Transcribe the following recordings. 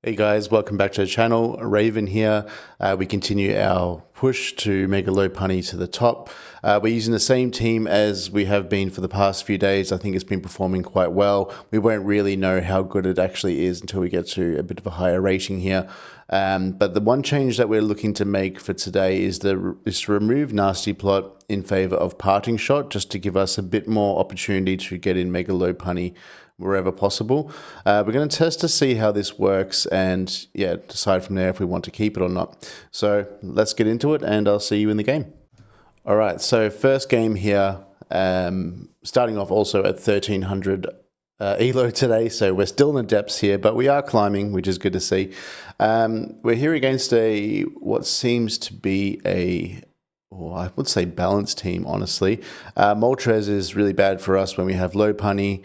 Hey guys, welcome back to the channel. Raven here. We continue our push to Mega Lopunny to the top. We're using the same team as we have been for the past few days. I think it's been performing quite well. We won't really know how good it actually is until we get to a bit of a higher rating here. But the one change that we're looking to make for today is to remove Nasty Plot in favor of Parting Shot, just to give us a bit more opportunity to get in Mega Lopunny wherever possible. We're going to test to see how this works and decide from there if we want to keep it or not. So let's get into it and I'll see you in the game. All right, so first game here, starting off also at 1300 elo today, so we're still in the depths here, but we are climbing, which is good to see. We're here against what seems to be I would say balanced team, honestly. Moltres is really bad for us when we have Lopunny,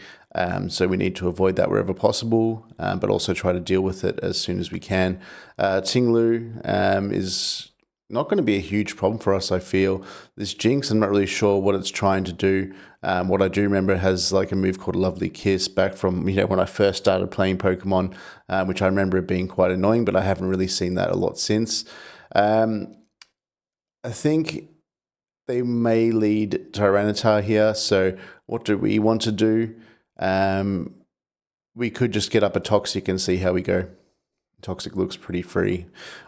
so we need to avoid that wherever possible, but also try to deal with it as soon as we can. Tinglu is not going to be a huge problem for us, I feel. This Jinx, I'm not really sure what it's trying to do. What I do remember, it has like a move called Lovely Kiss back from when I first started playing Pokemon, which I remember it being quite annoying, but I haven't really seen that a lot since. I think they may lead Tyranitar here, so what do we want to do? We could just get up a Toxic and see how we go. Toxic looks pretty free.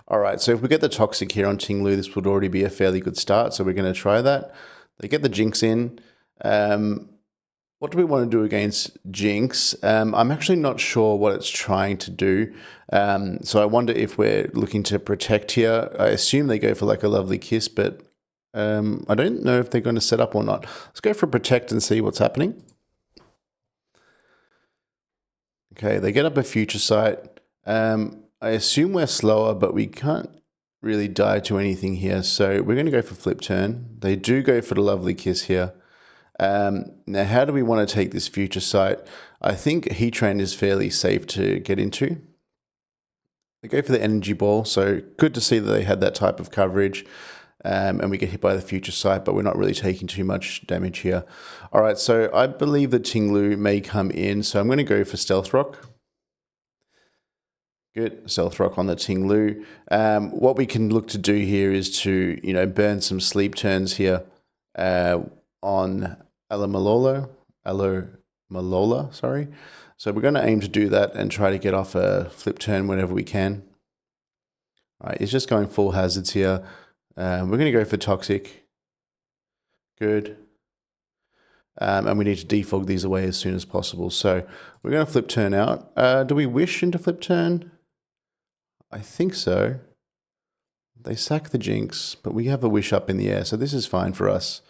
All right, so if we get the Toxic here on Tinglu, this would already be a fairly good start, so we're going to try that. They get the Jinx in. What do we want to do against Jinx? I'm actually not sure what it's trying to do. So I wonder if we're looking to protect here. I assume they go for like a Lovely Kiss, but I don't know if they're going to set up or not. Let's go for protect and see what's happening. Okay, they get up a Future Sight. I assume we're slower, but we can't really die to anything here. So we're going to go for Flip Turn. They do go for the Lovely Kiss here. Now, how do we want to take this Future Sight? I think Heatran is fairly safe to get into. They go for the Energy Ball, so good to see that they had that type of coverage. And we get hit by the Future Sight, but we're not really taking too much damage here. All right, so I believe that Tinglu may come in, so I'm going to go for Stealth Rock. Good, Stealth Rock on the Tinglu. What we can look to do here is to, burn some sleep turns here on Alomomola, sorry. So we're going to aim to do that and try to get off a flip turn whenever we can. All right, he's just going full hazards here. We're going to go for Toxic. Good. And we need to defog these away as soon as possible. So we're going to flip turn out. Do we wish into flip turn? I think so. They sack the Jinx, but we have a wish up in the air, so this is fine for us.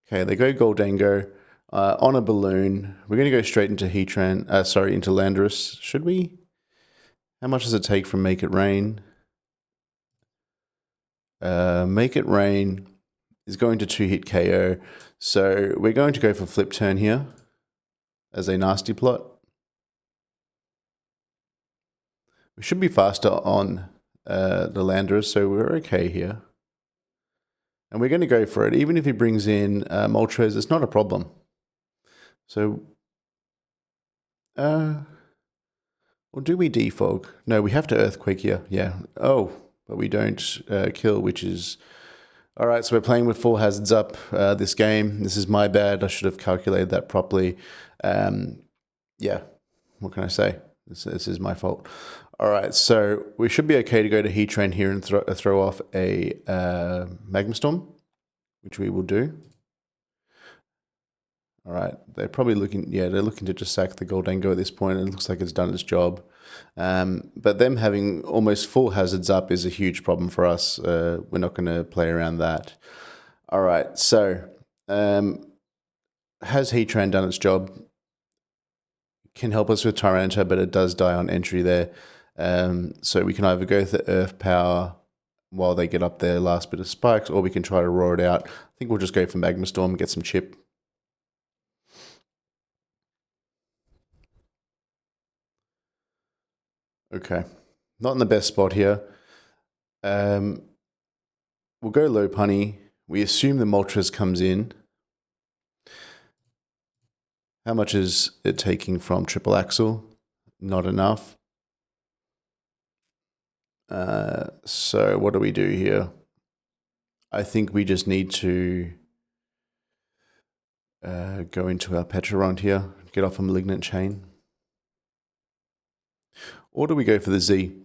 Okay, they go Goldango on a balloon. We're going to go straight into Heatran, into Landorus. Should we? How much does it take from Make It Rain? Make It Rain is going to 2-hit KO. So we're going to go for Flip Turn here as a Nasty Plot. We should be faster on the Landorus, so we're okay here. And we're going to go for it. Even if he brings in Moltres, it's not a problem. So, or do we defog? No, we have to Earthquake here. Yeah. Oh, but we don't kill, which is... All right, so we're playing with full hazards up this game. This is my bad. I should have calculated that properly. Yeah, what can I say? This is my fault. All right, so we should be okay to go to Heatran here and throw off a Magma Storm, which we will do. All right, they're probably looking, they're looking to just sack the Goldango at this point. It looks like it's done its job. But them having almost full hazards up is a huge problem for us. We're not going to play around that. All right, so has Heatran done its job? Can help us with Tyranitar, but it does die on entry there. So we can either go with the Earth Power while they get up their last bit of spikes, or we can try to roar it out. I think we'll just go for Magma Storm and get some chip. Okay, not in the best spot here. We'll go Lopunny. We assume the Moltres comes in. How much is it taking from Triple Axle? Not enough. So what do we do here? I think we just need to go into our Pecharunt here, get off a Malignant Chain. Or do we go for the Z?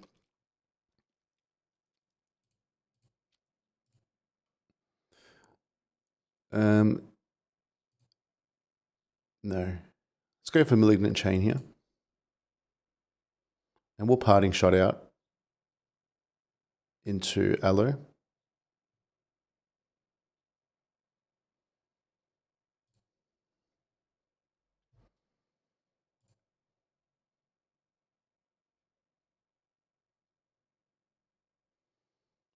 No. Let's go for Malignant Chain here. And we'll Parting Shot out into Aloe.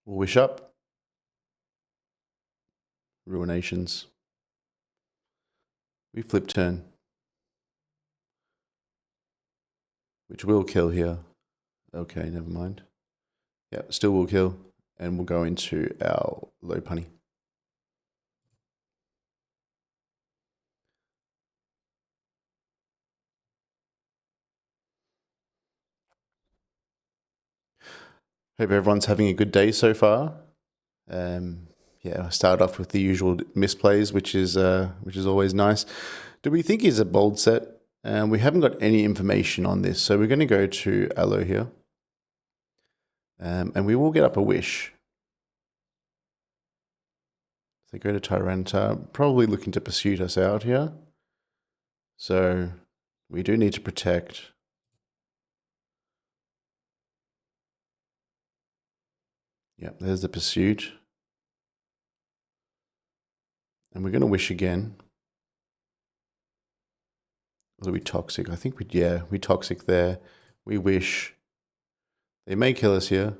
We'll Wish Up. Ruinations. We Flip Turn, which will kill here. Okay, never mind. Yep, still will kill. And we'll go into our Lopunny. Hope everyone's having a good day so far. Yeah, I started off with the usual misplays, which is always nice. Do we think he's a bold set? We haven't got any information on this, so we're going to go to Aloe here. And we will get up a Wish. So go to Tyranitar, probably looking to pursue us out here. So we do need to protect. Yep, there's the pursuit. And we're going to Wish again. Or are we Toxic? I think we Toxic there. We Wish. They may kill us here.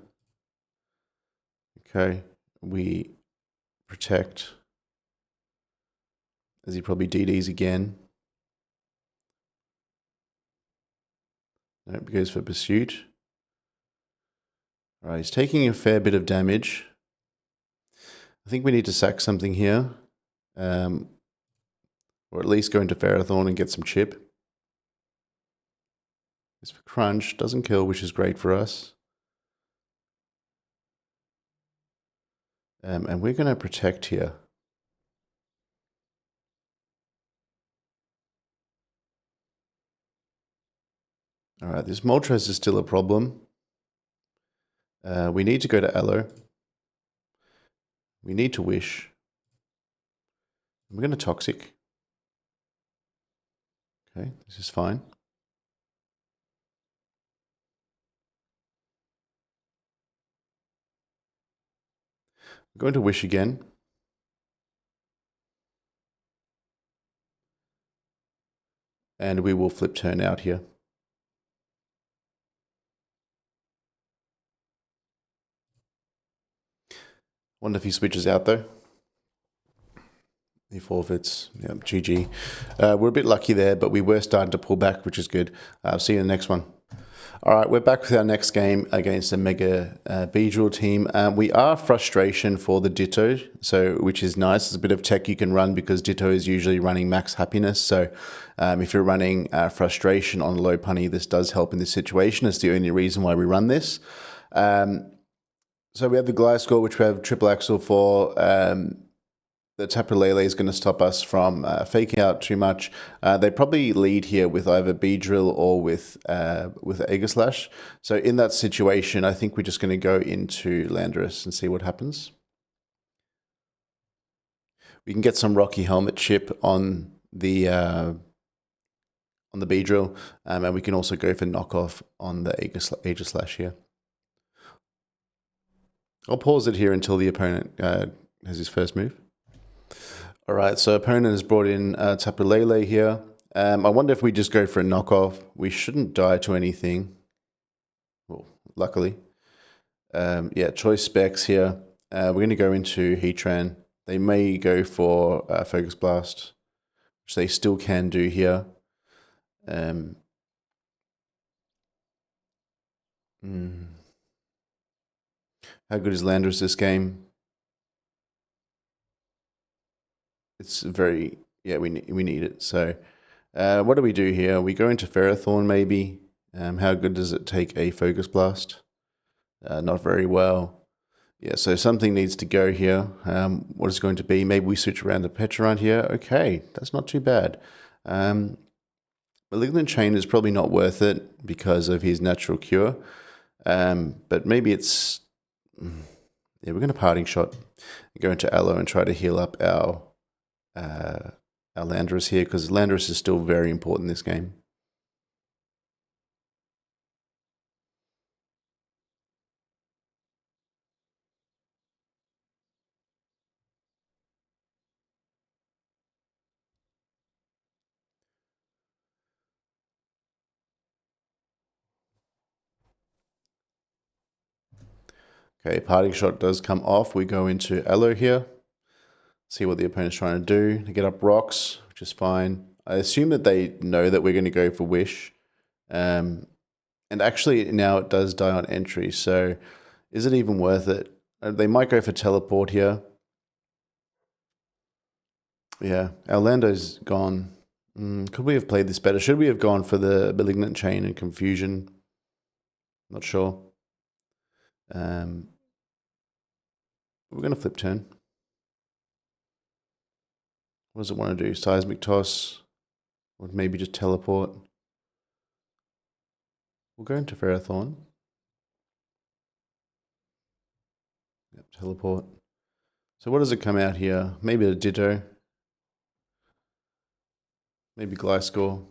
Okay, we protect. As he probably DDs again. Nope, goes for pursuit. All right, he's taking a fair bit of damage. I think we need to sack something here. Or at least go into Ferrothorn and get some chip. It's for Crunch, doesn't kill, which is great for us. And we're going to protect here. All right, this Moltres is still a problem. We need to go to Aloe. We need to Wish. We're going to Toxic. Okay, this is fine. We're going to Wish again. And we will Flip Turn out here. Wonder if he switches out though. He forfeits. Yep, GG. We're a bit lucky there, but we were starting to pull back, which is good. See you in the next one. All right, we're back with our next game against a Mega Beedrill team. We are Frustration for the Ditto, so which is nice. It's a bit of tech you can run because Ditto is usually running Max Happiness. So if you're running Frustration on Lopunny, this does help in this situation. It's the only reason why we run this. So we have the Gliscor, which we have Triple Axle for. The Tapu Lele is going to stop us from faking out too much. They probably lead here with either Beedrill or with Aegislash. So in that situation, I think we're just going to go into Landorus and see what happens. We can get some Rocky Helmet chip on the Beedrill, and we can also go for knockoff on the Aegislash here. I'll pause it here until the opponent has his first move. All right, so opponent has brought in Tapu Lele here. I wonder if we just go for a knockoff. We shouldn't die to anything. Well, luckily. Yeah, choice specs here. We're going to go into Heatran. They may go for Focus Blast, which they still can do here. How good is Landorus this game? It's very, yeah, we need it. So what do we do here? We go into Ferrothorn maybe. How good does it take a Focus Blast? Not very well. Yeah, so something needs to go here. What is it going to be? Maybe we switch around the Pecharunt here. Okay, that's not too bad. Malignant Chain is probably not worth it because of his natural cure. But maybe it's... Yeah, we're going to Parting Shot, go into Aloe and try to heal up our Landorus here, because Landorus is still very important in this game. Okay, Parting Shot does come off. We go into Aloe here. See what the opponent's trying to do. They get up rocks, which is fine. I assume that they know that we're going to go for Wish. And actually, now it does die on entry, so is it even worth it? They might go for Teleport here. Yeah, our Lando's gone. Could we have played this better? Should we have gone for the Malignant Chain and Confusion? Not sure. We're going to flip turn. What does it want to do? Seismic Toss? Or maybe just Teleport? We'll go into Ferrothorn. Yep, Teleport. So what does it come out here? Maybe a Ditto. Maybe Gliscor.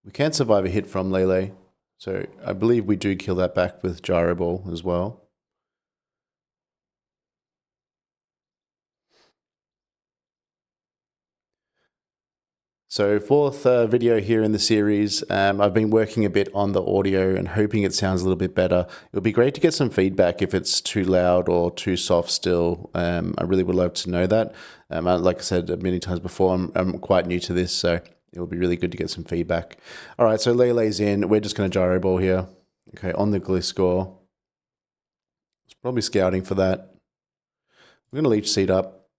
We can survive a hit from Lele. So I believe we do kill that back with Gyro Ball as well. So fourth video here in the series, I've been working a bit on the audio and hoping it sounds a little bit better. It would be great to get some feedback if it's too loud or too soft still. I really would love to know that. Like I said many times before, I'm quite new to this, so it would be really good to get some feedback. All right, so Lele's in. We're just going to Gyro Ball here. Okay, on the Gliscor. It's probably scouting for that. We're going to Leech Seed up.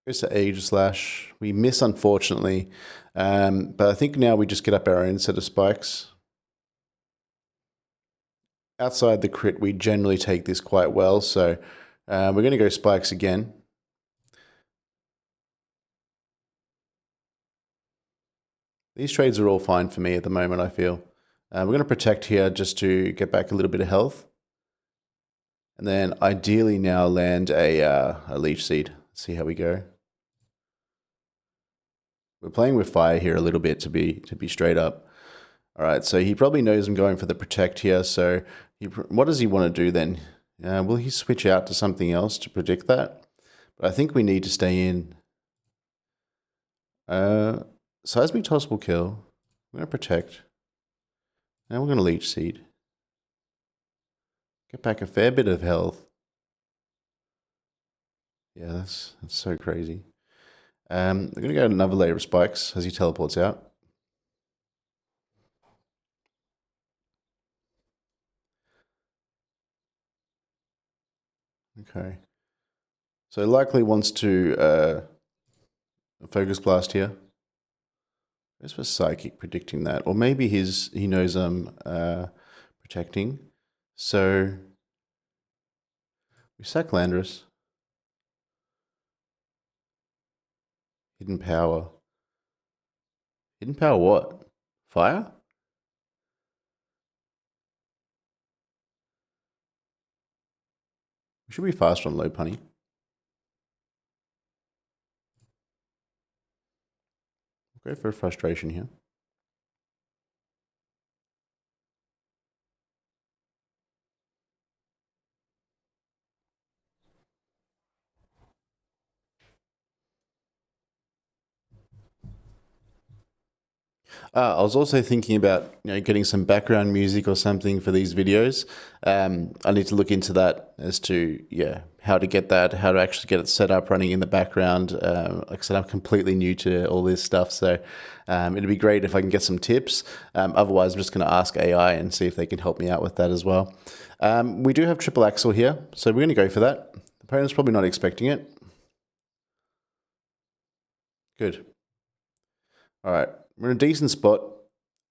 Goes to Age Slash. We miss, unfortunately. But I think now we just get up our own set of spikes. Outside the crit, we generally take this quite well. So we're going to go spikes again. These trades are all fine for me at the moment, I feel. We're going to protect here just to get back a little bit of health. And then ideally now land a Leech Seed. Let's see how we go. We're playing with fire here a little bit to be straight up. All right, so he probably knows I'm going for the protect here. So what does he want to do then? Will he switch out to something else to predict that? But I think we need to stay in. Seismic Toss will kill. We're going to protect. Now we're going to Leech Seed. Get back a fair bit of health. Yeah, that's so crazy. We're going to go another layer of spikes as he teleports out. Okay. So likely wants to Focus Blast here. There's for Psychic predicting that. Or maybe he knows I'm protecting. So we sack Landorus. Hidden Power. Hidden Power what? Fire? We should be faster on Lopunny. We'll go for a Frustration here. I was also thinking about getting some background music or something for these videos. I need to look into that as to how to get that, how to actually get it set up running in the background. Like I said, I'm completely new to all this stuff, so it'd be great if I can get some tips. Otherwise, I'm just going to ask AI and see if they can help me out with that as well. We do have triple axle here, so we're going to go for that. The opponent's probably not expecting it. Good. All right, we're in a decent spot.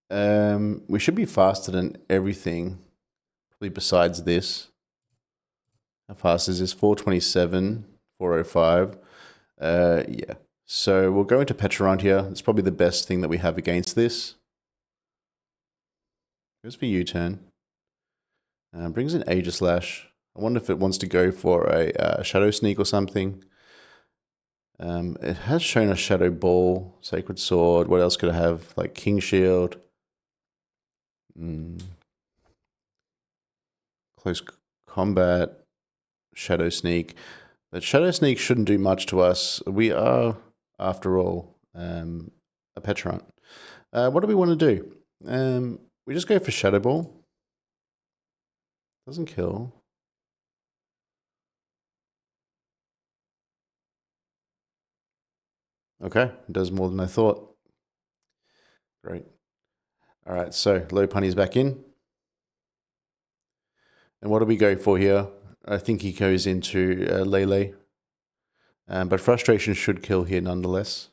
We should be faster than everything, probably besides this. How fast is this? 427, 405. Yeah. So we'll go into Pecharunt here. It's probably the best thing that we have against this. Goes for U-turn. Brings in Aegislash. I wonder if it wants to go for a Shadow Sneak or something. It has shown a Shadow Ball, Sacred Sword. What else could I have? Like King Shield. Close Combat. Shadow Sneak. But Shadow Sneak shouldn't do much to us. We are, after all, a Pecharunt. What do we want to do? We just go for Shadow Ball. Doesn't kill. Okay, it does more than I thought. Great. All right, so Lopunny's back in. And what do we go for here? I think he goes into Lele. But Frustration should kill here nonetheless.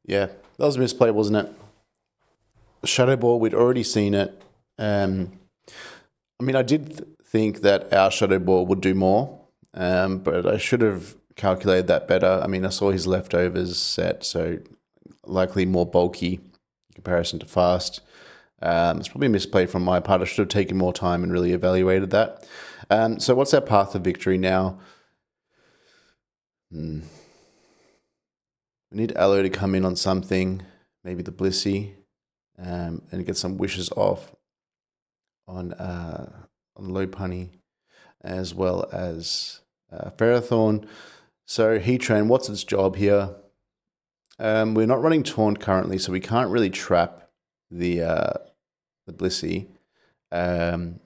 Yeah, that was a misplay, wasn't it? Shadow Ball, we'd already seen it. I mean, I did think that our Shadow Ball would do more, but I should have calculated that better. I mean, I saw his leftovers set, so likely more bulky in comparison to fast. It's probably a misplay from my part. I should have taken more time and really evaluated that. So what's our path to victory now? We need Aloe to come in on something, maybe the Blissey, and get some wishes off on Lopunny, as well as Ferrothorn. So Heatran, what's its job here? We're not running Taunt currently, so we can't really trap the Blissey. It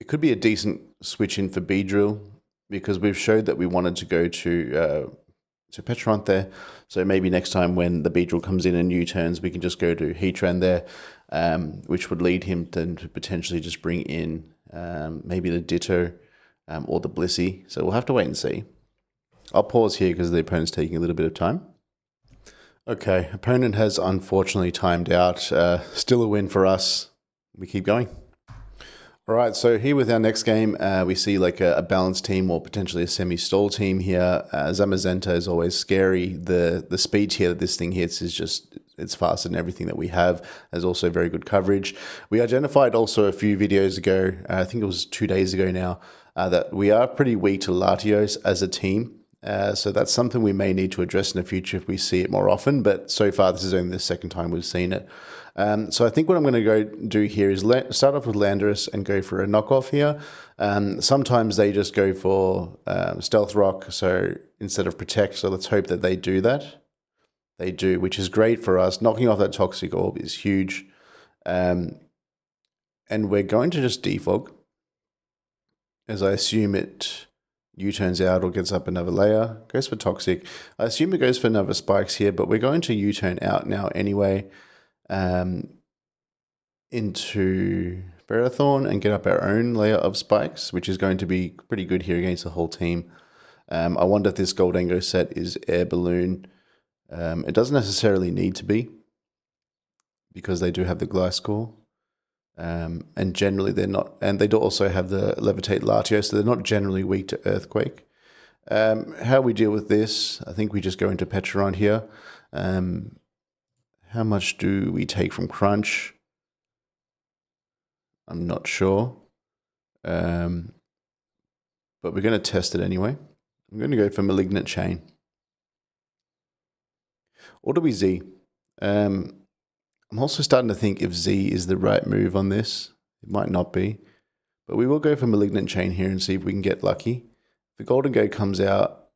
could be a decent switch in for Beedrill, because we've showed that we wanted to go to Pecharunt there. So maybe next time when the Beedrill comes in and U-turns, we can just go to Heatran there, which would lead him then to potentially just bring in maybe the Ditto or the Blissey. So we'll have to wait and see. I'll pause here because the opponent's taking a little bit of time. Okay, opponent has unfortunately timed out. Still a win for us. We keep going. All right, so here with our next game, we see like a balanced team or potentially a semi-stall team here. Zamazenta is always scary. The speed here that this thing hits is just, it's faster than everything that we have. There's also very good coverage. We identified also a few videos ago, I think it was 2 days ago now, that we are pretty weak to Latios as a team. So that's something we may need to address in the future if we see it more often, but so far this is only the second time we've seen it. So I think what I'm going to go do here is start off with Landorus and go for a knockoff here. Sometimes they just go for Stealth Rock, so instead of Protect, so let's hope that they do that. They do, which is great for us. Knocking off that Toxic Orb is huge. And we're going to just Defog, as I assume it U-turns out or gets up another layer. Goes for Toxic. I assume it goes for another Spikes here, but we're going to U-turn out now anyway. Into Ferrothorn and get up our own layer of Spikes, which is going to be pretty good here against the whole team. I wonder if this Goldango set is Air Balloon. It doesn't necessarily need to be, because they do have the Gliscor. And generally they're not, and they do also have the Levitate Latios, so they're not generally weak to Earthquake. How we deal with this, I think we just go into Pecharunt here. How much do we take from Crunch? I'm not sure. But we're going to test it anyway. I'm going to go for Malignant Chain. Or do we Z? I'm also starting to think if Z is the right move on this. It might not be. But we will go for Malignant Chain here and see if we can get lucky. If the Goldango comes out,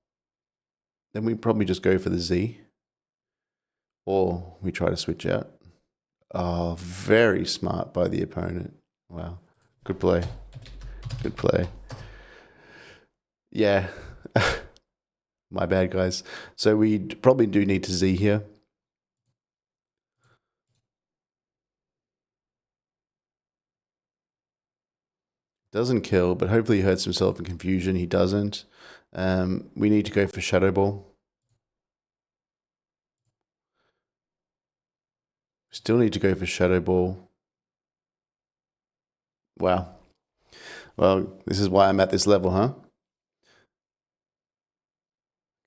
then we probably just go for the Z. Or we try to switch out. Oh, very smart by the opponent. Wow. Good play. Good play. Yeah. My bad, guys. So we probably do need to Z here. Doesn't kill, but hopefully he hurts himself in confusion. He doesn't. We need to go for Shadow Ball. Still need to go for Shadow Ball. Wow. Well, this is why I'm at this level, huh?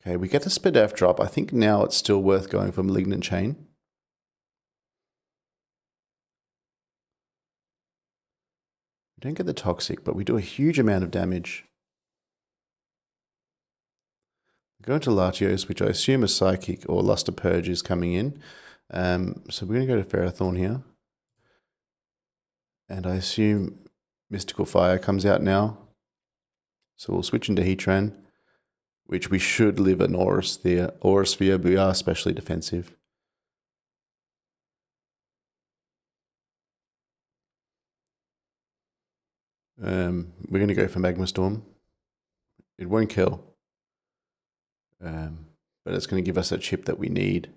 Okay, we get the Spit F drop. I think now it's still worth going for Malignant Chain. We don't get the Toxic, but we do a huge amount of damage. We go into Latios, which I assume is Psychic or Luster Purge is coming in. So we're going to go to Ferrothorn here. And I assume Mystical Fire comes out now. So we'll switch into Heatran, which we should live an Aura Sphere, but we are especially defensive. We're going to go for Magma Storm. It won't kill, but it's going to give us a chip that we need.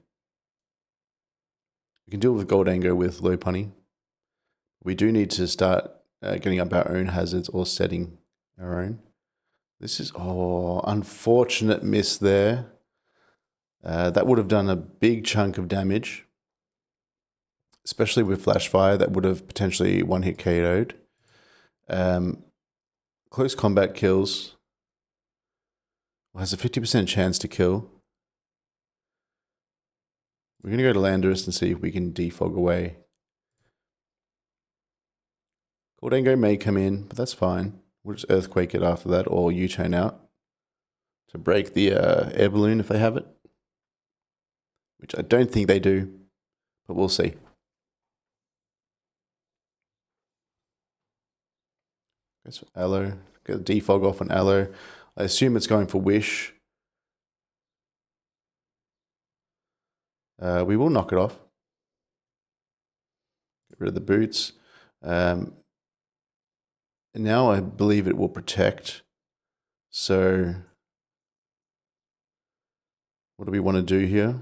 We can deal with Goldango with Lopunny. We do need to start getting up our own hazards or setting our own. This is, unfortunate miss there. That would have done a big chunk of damage, especially with Flash Fire. That would have potentially one-hit KO'd. Close combat kills. Well, has a 50% chance to kill. We're going to go to Landorus and see if we can defog away. Goldango may come in, but that's fine. We'll just Earthquake it after that, or U-turn out to break the air balloon if they have it. Which I don't think they do, but we'll see. Goes for Aloe. Get a defog off on Aloe. I assume it's going for Wish. We will knock it off. Get rid of the boots. And now I believe it will protect. So what do we want to do here?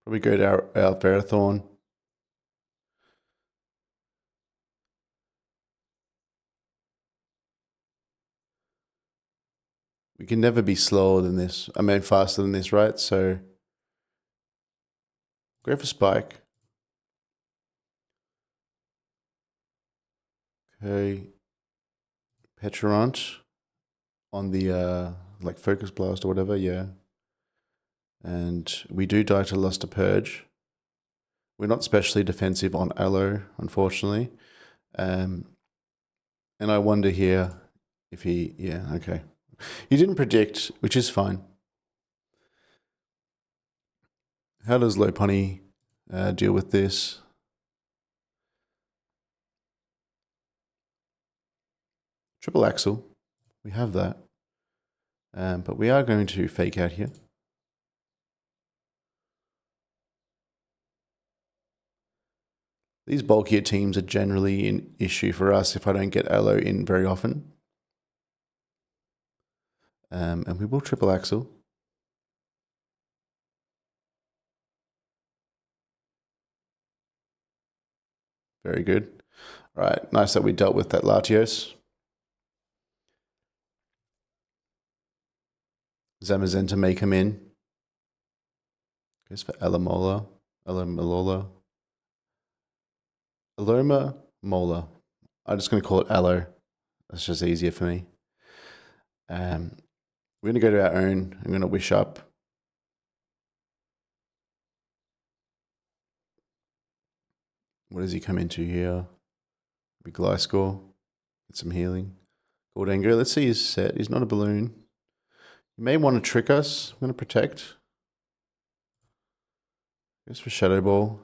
Probably go to our Ferrothorn. We can never be slower than this. I mean, faster than this, right? So go for Spike. Okay. Pecharunt on the like Focus Blast or whatever, yeah. And we do die to Luster Purge. We're not specially defensive on Aloe, unfortunately. And I wonder here if he, yeah, okay. He didn't predict, which is fine. How does Lopunny deal with this? Triple Axle. We have that. But we are going to fake out here. These bulkier teams are generally an issue for us if I don't get Aloe in very often. And we will triple axle. Very good. All right, nice that we dealt with that Latios. Zamazenta may come in. Goes for Alamola. Aloma Mola. I'm just going to call it Aloe. That's just easier for me. We're going to go to our own. I'm going to wish up. What does he come into here? Big Gliscor. Get some healing. Goldango. Let's see his set. He's not a balloon. You may want to trick us. I'm going to protect. Goes for Shadow Ball.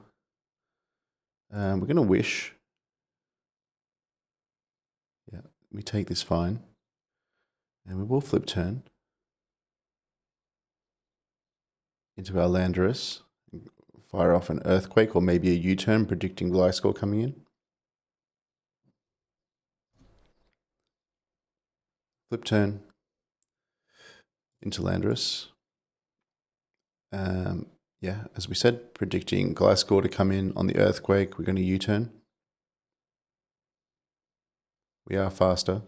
We're going to wish. Yeah, we take this fine. And we will flip turn into our Landorus. Fire off an Earthquake or maybe a U-turn predicting Gliscor coming in. Flip turn. into Landorus. Yeah, as we said, predicting Gliscor to come in on the Earthquake. We're going to U-turn. We are faster.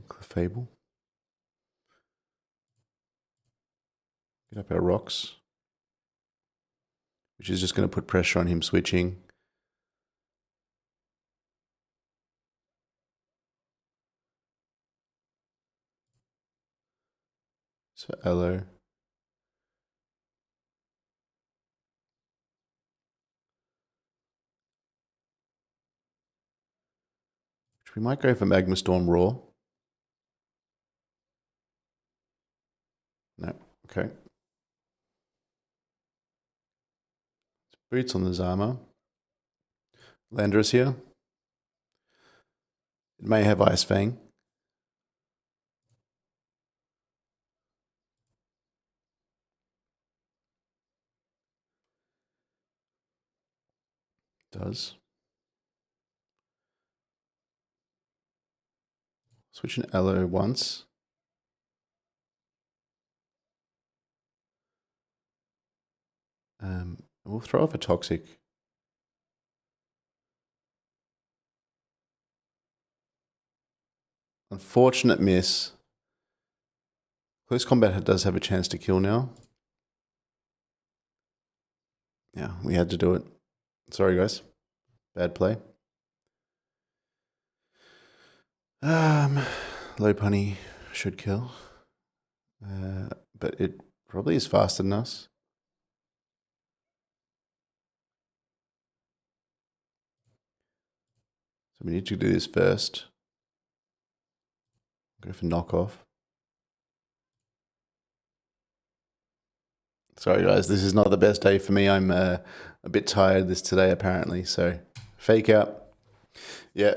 Clefable. Get up our rocks, which is just going to put pressure on him switching. So Aloe. Which we might go for Magma Storm Raw. No, okay. Boots on the Zama. Landorus here. It may have Ice Fang. Does. Switch an Aloe once. We'll throw off a Toxic. Unfortunate miss. Close Combat does have a chance to kill now. Yeah, we had to do it. Sorry, guys. Bad play. Lopunny should kill. But it probably is faster than us. So we need to do this first. Go for knockoff. Sorry guys, this is not the best day for me. I'm a bit tired today apparently, so fake out. Yeah,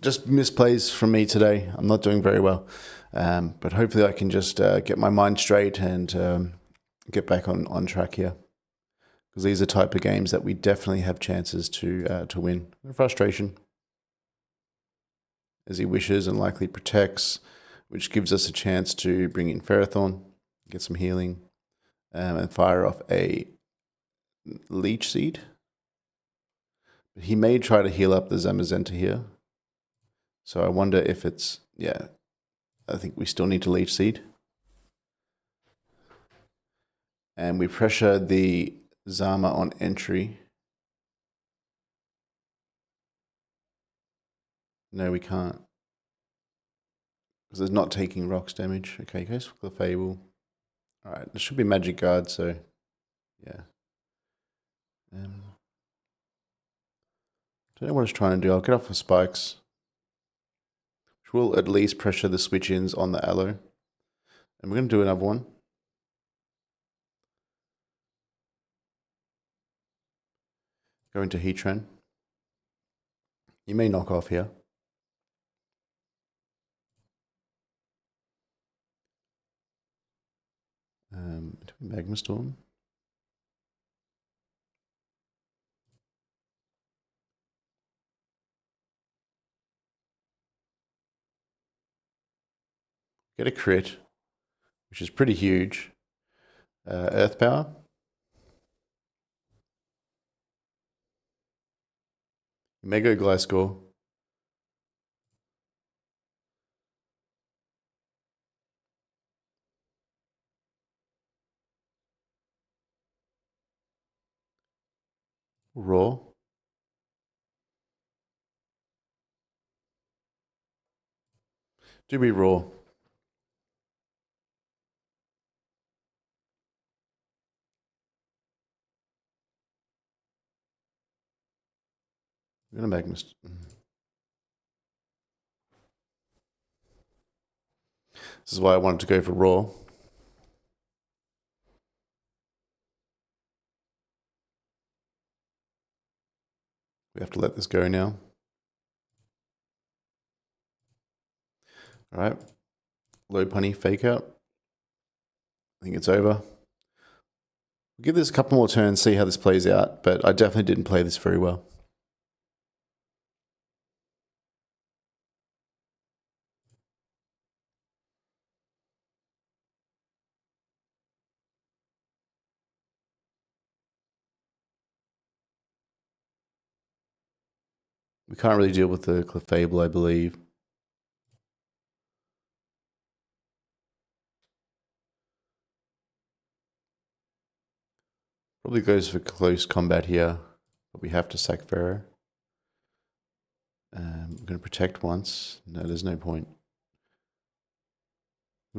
just misplays from me today. I'm not doing very well, but hopefully I can just get my mind straight and get back on track here. Because these are type of games that we definitely have chances to win. Frustration, as he wishes and likely protects, which gives us a chance to bring in Ferrothorn, get some healing, and fire off a Leech Seed. He may try to heal up the Zamazenta here. So I wonder if it's, yeah, I think we still need to Leech Seed. And we pressure the Zama on entry. No, we can't. Because it's not taking rocks damage. Okay, goes for Clefable. Alright, there should be Magic Guard, so yeah. Don't know what it's trying to do. I'll get off the spikes. Which will at least pressure the switch-ins on the Aloe. And we're going to do another one. Go into Heatran. You may knock off here. Magma Storm. Get a crit, which is pretty huge. Earth Power. Mega Gliscor. Raw. Do we raw? I'm gonna make This is why I wanted to go for raw. We have to let this go now. All right. Lopunny fake out. I think it's over. We'll give this a couple more turns, see how this plays out, but I definitely didn't play this very well. We can't really deal with the Clefable, I believe. Probably goes for close combat here, but we have to sack Pharaoh. We're going to protect once. No, there's no point.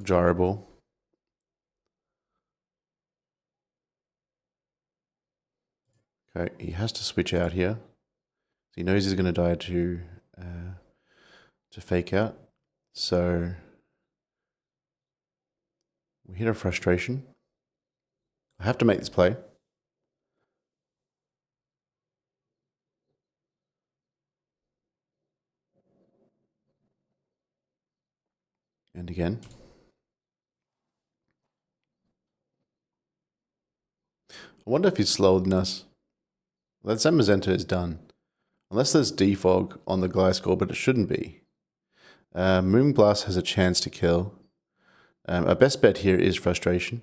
Gyro Ball. Okay, he has to switch out here. He knows he's going to die to fake out. So we hit a frustration. I have to make this play. And again. I wonder if he's slower than us. That Zamazenta is done. Unless there's defog on the Gliscor, but it shouldn't be. Moonblast has a chance to kill. Our best bet here is frustration.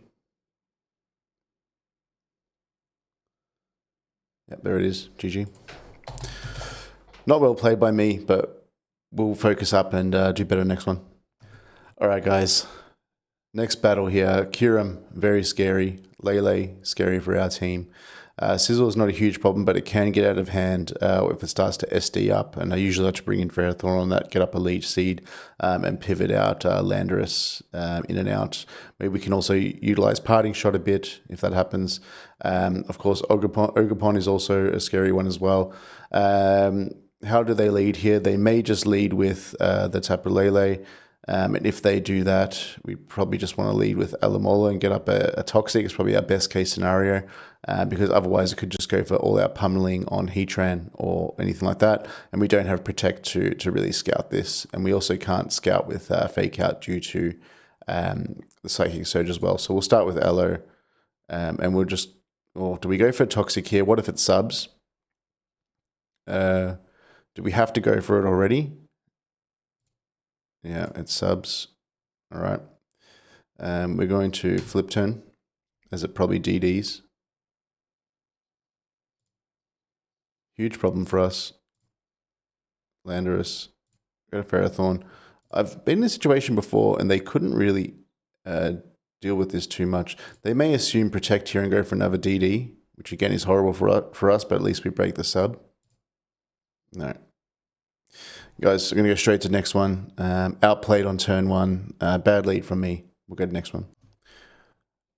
Yep, there it is. GG. Not well played by me, but we'll focus up and do better next one. All right, guys. Next battle here. Kyurem, very scary. Lele, scary for our team. Sizzle is not a huge problem, but it can get out of hand if it starts to SD up. And I usually like to bring in Ferrothorn on that, get up a Leech Seed, and pivot out Landorus in and out. Maybe we can also utilize Parting Shot a bit if that happens. Of course, Ogerpon is also a scary one as well. How do they lead here? They may just lead with the Tapu Lele. And if they do that, we probably just want to lead with Alamola and get up a Toxic. It's probably our best case scenario because otherwise it could just go for all out pummeling on Heatran or anything like that. And we don't have Protect to really scout this. And we also can't scout with Fake Out due to the Psychic Surge as well. So we'll start with Elo and we'll just, or do we go for a Toxic here? What if it subs? Do we have to go for it already? Yeah, it subs. All right. We're going to flip turn, as it probably DDs. Huge problem for us. Landorus, got a Ferrothorn. I've been in this situation before, and they couldn't really deal with this too much. They may assume Protect here and go for another DD, which again is horrible for us, but at least we break the sub. No. Guys, we're going to go straight to the next one. Outplayed on turn one. Bad lead from me. We'll go to the next one.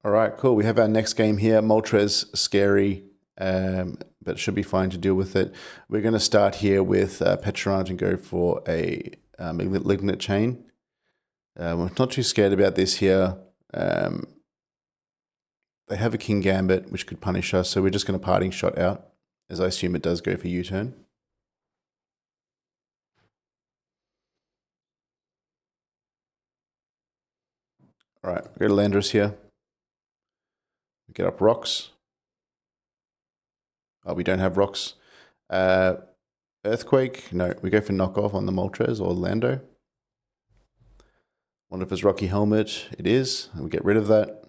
All right, cool. We have our next game here. Moltres, scary, but it should be fine to deal with it. We're going to start here with Pecharunt and go for a Malignant Chain. We're not too scared about this here. They have a King Gambit, which could punish us, so we're just going to Parting Shot out, as I assume it does go for U-turn. All right, we're going to Landorus here. Get up Rocks. Oh, we don't have Rocks. Earthquake. No, we go for Knockoff on the Moltres or Lando. Wonder if it's Rocky Helmet. It is. We get rid of that.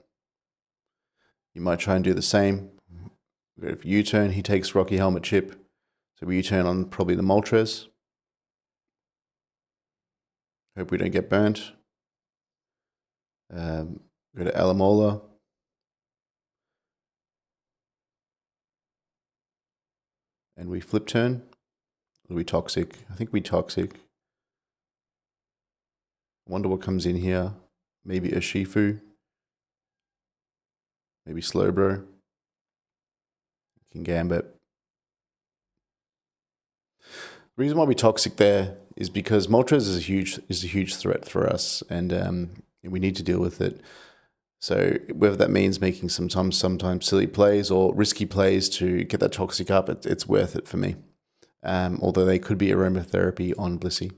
You might try and do the same. We go for U-turn. He takes Rocky Helmet chip. So we U-turn on probably the Moltres. Hope we don't get burnt. Go to Alamola. And we flip turn. Or we Toxic? I think we Toxic. I wonder what comes in here. Maybe a Shifu. Maybe Slowbro. King Gambit. The reason why we Toxic there is because Moltres is a huge threat for us, and we need to deal with it. So whether that means making sometimes silly plays or risky plays to get that Toxic up, it's worth it for me. Although they could be aromatherapy on Blissey.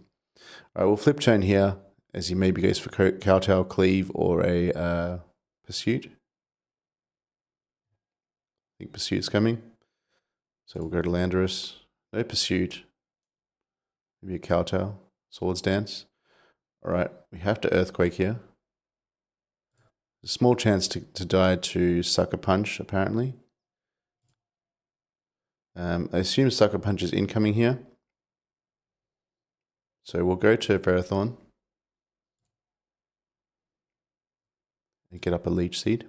All right, we'll flip turn here as he maybe goes for Kowtow, Cleave, or a Pursuit. think Pursuit's coming. So we'll go to Landorus. No Pursuit. Maybe a Kowtow. Swords Dance. Alright, we have to Earthquake here. A small chance to die to Sucker Punch, apparently. I assume Sucker Punch is incoming here. So we'll go to Ferrothorn. And get up a Leech Seed.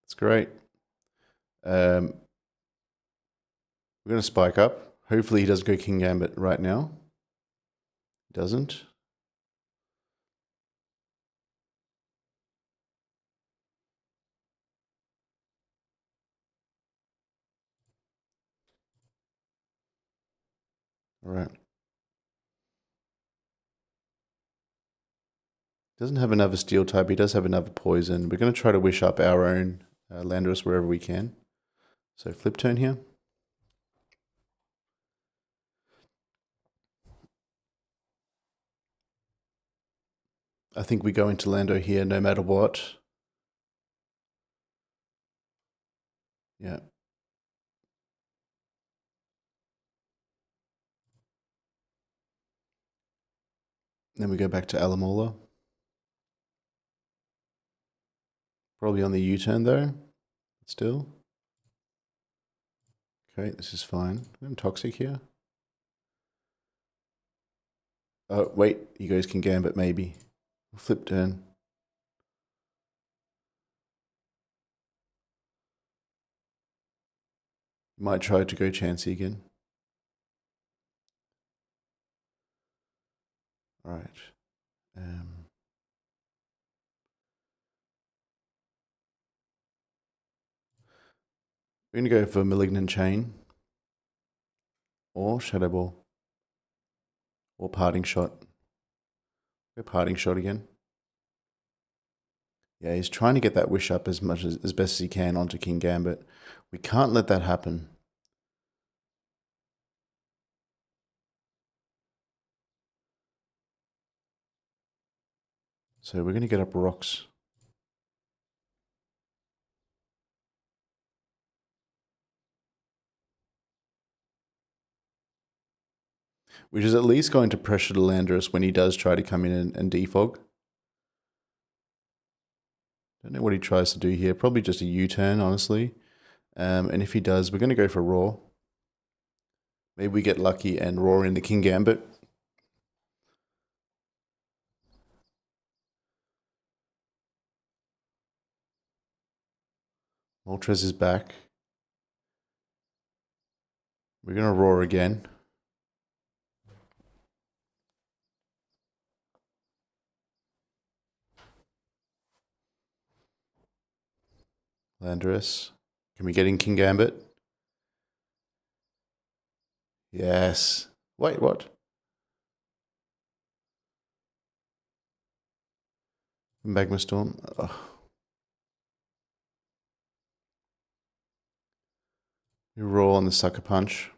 That's great. We're going to spike up. Hopefully he doesn't go King Gambit right now. He doesn't. All right. Doesn't have another Steel type. He does have another Poison. We're going to try to wish up our own Landorus wherever we can. So flip turn here. I think we go into Lando here no matter what. Yeah. Then we go back to Alamola. Probably on the U-turn though. Still. Okay, this is fine. I'm Toxic here. Oh, wait. He goes King Gambit maybe. Flip turn. Might try to go Chansey again. Alright. We're going to go for Malignant Chain. Or Shadow Ball. Or Parting Shot. Go Parting Shot again. Yeah, he's trying to get that wish up as best as he can onto King Gambit. We can't let that happen. So we're going to get up Rocks. Which is at least going to pressure the Landorus when he does try to come in and defog. Don't know what he tries to do here. Probably just a U-turn, honestly. And if he does, we're going to go for Roar. Maybe we get lucky and Roar in the King Gambit. Moltres is back. We're going to Roar again. Landorus. Can we get in King Gambit? Yes. Wait, what? Magma Storm. Oh. We roll on the Sucker Punch.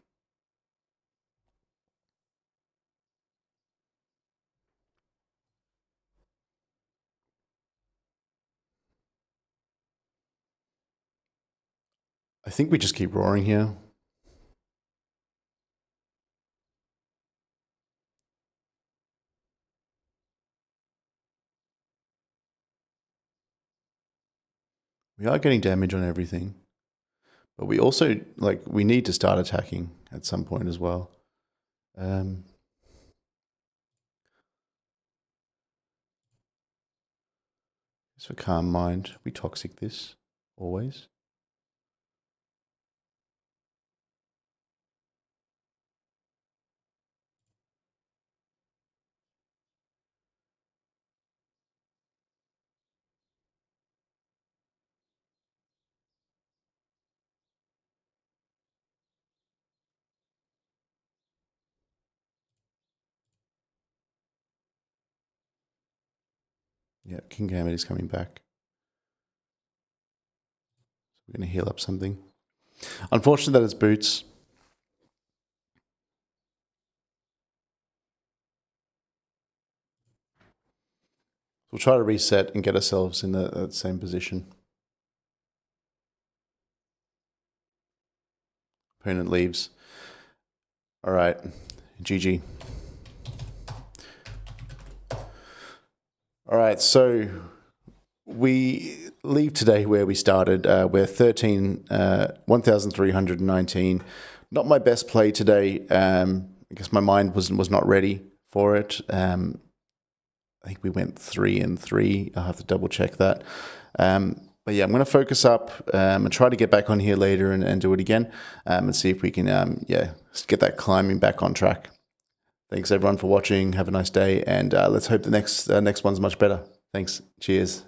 I think we just keep roaring here. We are getting damage on everything. But we also, we need to start attacking at some point as well. Just for calm mind, we Toxic this, always. Yeah, King Gambit is coming back. So we're going to heal up something. Unfortunately that it's Boots. We'll try to reset and get ourselves in the same position. Opponent leaves. All right, GG. All right, so we leave today where we started. We're 1,319. Not my best play today. I guess my mind was not ready for it. I think we went 3 and 3. I'll have to double check that. But yeah, I'm going to focus up and try to get back on here later and do it again and see if we can, get that climbing back on track. Thanks everyone for watching. Have a nice day, and let's hope the next one's much better. Thanks. Cheers.